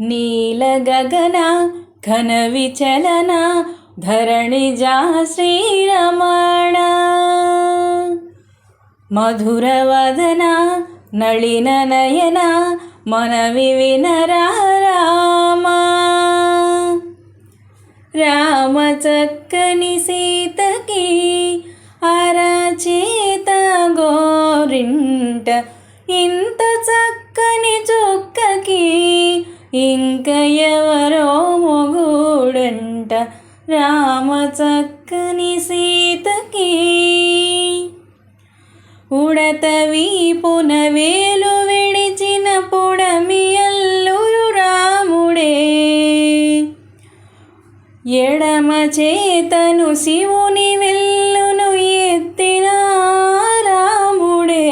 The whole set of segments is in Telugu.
నీల గగన ఘన విచలన ధరణిజా శ్రీరమణ మధురవదన నళిన నయన మనవి వినరా రామా రామ చక్కని సీతకి అరచేత గోరింట ఇంత చక్కని చుక్కకి ఇంక ఎవరో మొగుడంట రామ చక్కని సీతకి ఉడత వీపున వేలు విడిచిన పుడమి అల్లురు రాముడే ఎడమ చేతను శివుని వెల్లును ఎత్తిన రాముడే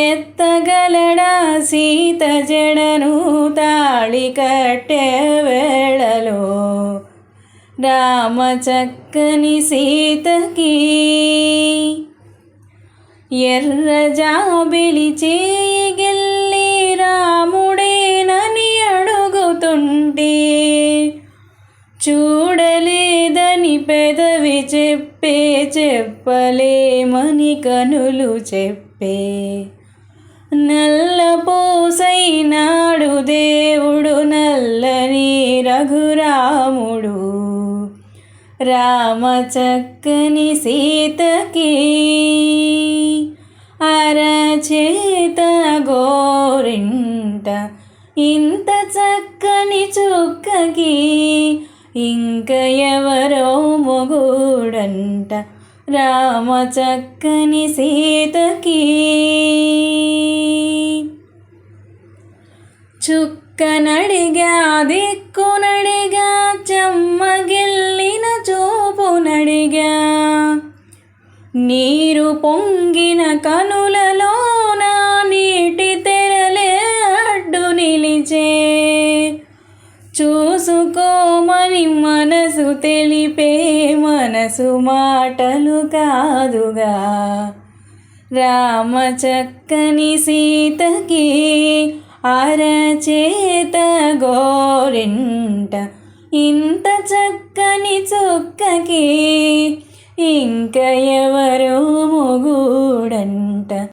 ఎత్తగలడా సీత జడను తాళి కట్టే వేళలో రామ చక్కని సీతకి ఎర్ర జాబిలి చేయగెల్లి రాముడేనని అడుగుతుంటే చూడలేదని పెదవి చెప్పలేమని కనులు చెప్పే నల్ల పూసైనాడు దేవుడు నల్లని రఘురాముడు రామ చక్కని సీతకి అరచేత గోరింట ఇంత చక్కని చుక్కకి ఇంక ఎవరో మొగుడంట రామ చక్కని సీతకి చుక్కనడిగా దిక్కునడిగా చెమ్మగిల్లిన చూపునడిగా నీరు పొంగిన కనులలోన నీటి తెరలే అడ్డు నిలిచే చూసుకోమని మనసు తెలిపే మనసు మాటలు కాదుగా రామ చక్కని సీతకి అరచేత గోరింట ఇంత చక్కని చుక్కకి ఇంక ఎవరో మొగుడంట